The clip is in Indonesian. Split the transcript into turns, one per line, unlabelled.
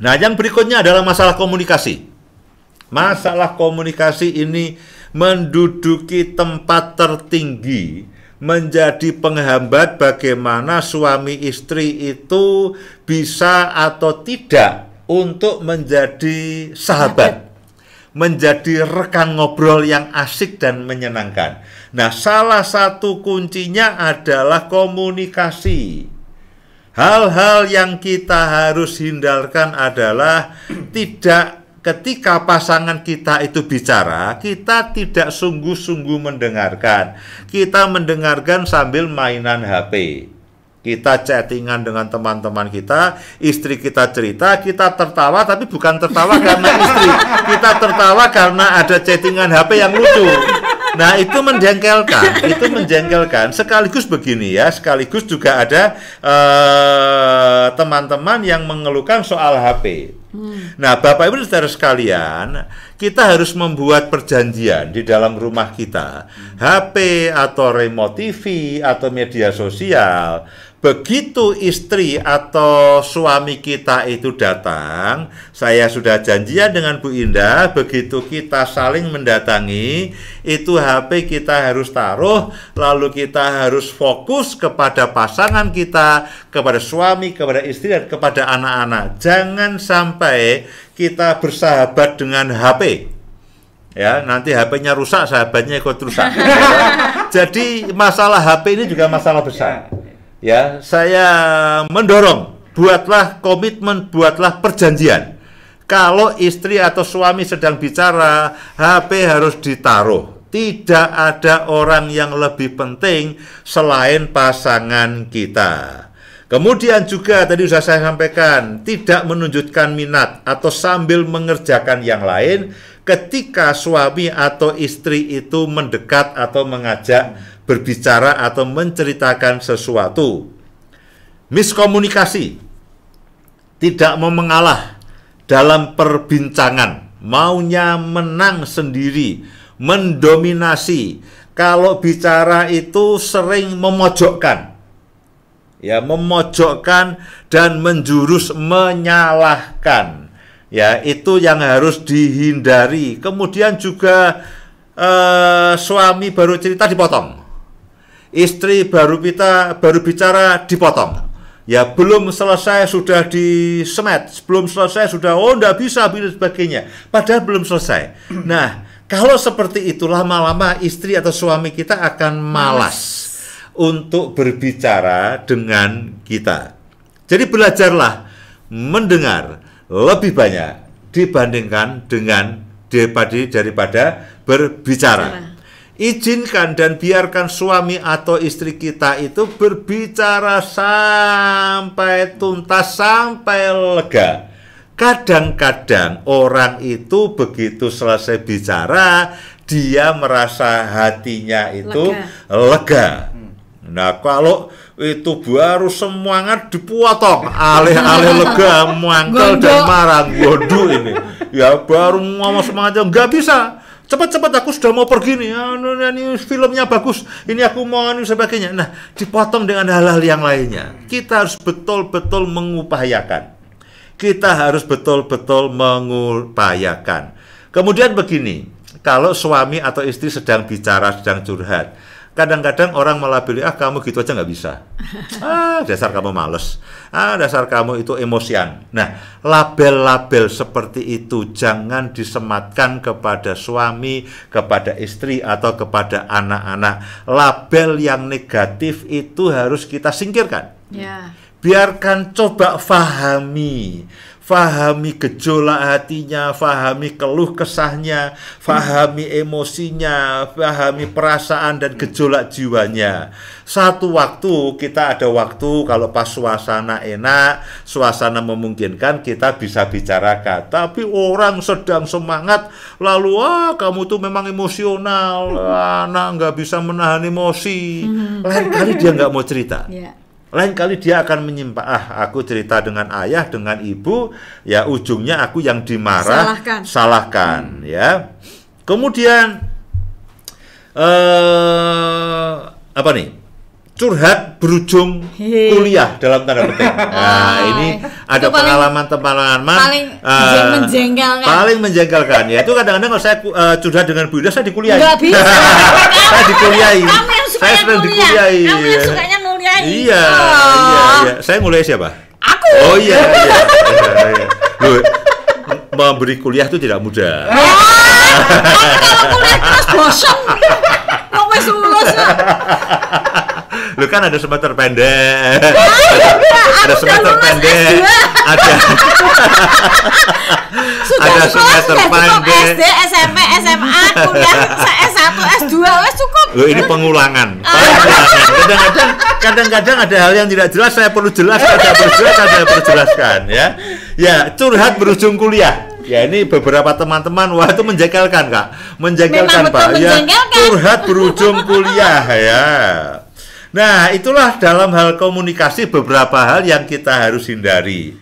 Nah, yang berikutnya adalah masalah komunikasi. Masalah komunikasi ini menduduki tempat tertinggi, menjadi penghambat bagaimana suami istri itu bisa atau tidak untuk menjadi sahabat, menjadi rekan ngobrol yang asik dan menyenangkan. Nah, salah satu kuncinya adalah komunikasi. Hal-hal yang kita harus hindarkan adalah ketika pasangan kita itu bicara, kita tidak sungguh-sungguh mendengarkan. Kita mendengarkan sambil mainan HP. Kita chattingan dengan teman-teman kita, istri kita cerita, kita tertawa, tapi bukan tertawa karena istri. Kita tertawa karena ada chattingan HP yang lucu. Nah, itu menjengkelkan. Sekaligus begini ya, sekaligus juga ada teman-teman yang mengeluhkan soal HP. Nah, Bapak Ibu Saudara sekalian, kita harus membuat perjanjian di dalam rumah kita. HP atau remote TV atau media sosial, begitu istri atau suami kita itu datang, saya sudah janjian dengan Bu Indah, begitu kita saling mendatangi, itu HP kita harus taruh, lalu kita harus fokus kepada pasangan kita, kepada suami, kepada istri, dan kepada anak-anak. Jangan sampai kita bersahabat dengan HP. Ya, nanti HP-nya rusak, sahabatnya ikut rusak. Jadi masalah HP ini juga masalah besar. Ya, saya mendorong, buatlah komitmen, buatlah perjanjian. Kalau istri atau suami sedang bicara, HP harus ditaruh. Tidak ada orang yang lebih penting selain pasangan kita. Kemudian juga tadi sudah saya sampaikan, tidak menunjukkan minat atau sambil mengerjakan yang lain ketika suami atau istri itu mendekat atau mengajak berbicara atau menceritakan sesuatu. Miskomunikasi, tidak mau mengalah dalam perbincangan, maunya menang sendiri, mendominasi. Kalau bicara itu sering memojokkan, ya, memojokkan dan menjurus menyalahkan. Ya, itu yang harus dihindari. Kemudian juga suami baru cerita dipotong. Istri baru bicara dipotong. Ya, belum selesai sudah disemet, belum selesai sudah enggak bisa dan sebagainya. Padahal belum selesai. Nah, kalau seperti itu lama-lama istri atau suami kita akan malas untuk berbicara dengan kita. Jadi belajarlah mendengar lebih banyak dibandingkan daripada berbicara. Izinkan dan biarkan suami atau istri kita itu berbicara sampai tuntas, sampai lega. Kadang-kadang orang itu begitu selesai bicara, dia merasa hatinya itu lega. Nah, kalau itu baru semangat dipotong, alih-alih lega, mangkel dan marah, waduh ini. Ya, baru ngomong semangatnya, nggak bisa. Cepat-cepat, aku sudah mau pergi nih, ini filmnya bagus, ini aku mau ini sebagainya. Nah, dipotong dengan hal-hal yang lainnya. Kita harus betul-betul mengupayakan. Kemudian begini, kalau suami atau istri sedang bicara, sedang curhat, kadang-kadang orang malah bilang, kamu gitu aja nggak bisa. Dasar kamu males. Dasar kamu itu emosian. Nah, label-label seperti itu jangan disematkan kepada suami, kepada istri, atau kepada anak-anak. Label yang negatif itu harus kita singkirkan. Biarkan coba fahami gejolak hatinya, fahami keluh kesahnya, fahami emosinya, fahami perasaan dan gejolak jiwanya. Satu waktu, kita ada waktu kalau pas suasana enak, suasana memungkinkan, kita bisa bicarakan. Tapi orang sedang semangat, lalu kamu tuh memang emosional, anak nggak bisa menahan emosi. Lain kali dia nggak mau cerita. Lain kali dia akan menyimpang, aku cerita dengan ayah, dengan ibu, ya ujungnya aku yang dimarah, salahkan, ya. Kemudian curhat berujung kuliah dalam tanda petik. Nah, ini ada pengalaman
paling menjengkelkan.
Paling menjengkelkan ya. Itu kadang-kadang kalau saya curhat dengan Bu Ida, saya dikuliahi.
Enggak bisa.
Saya dikuliahi.
Kamu yang
Saya sedang dikuliahi.
Kamu yang sukanya nuliahi.
Iya. Saya nguliahi siapa?
Aku.
Oh iya. Loh, memberi kuliah itu tidak mudah.
Kalau kuliah terus bosan. Kok wis lulus?
Lu kan ada semester pendek, ada semester pendek, ada semester pendek,
SD, SMP, SMA, kuliah S1, S2, wes cukup.
Lu ini pengulangan. Kadang-kadang ada hal yang tidak jelas, saya perlu jelaskan, saya perlu jelaskan ya. Ya, curhat berujung kuliah. Ya, ini beberapa teman-teman, wah itu menjengkelkan, Kak. Menjengkelkan, Pak. Ya, curhat berujung kuliah ya. Nah, itulah dalam hal komunikasi beberapa hal yang kita harus hindari.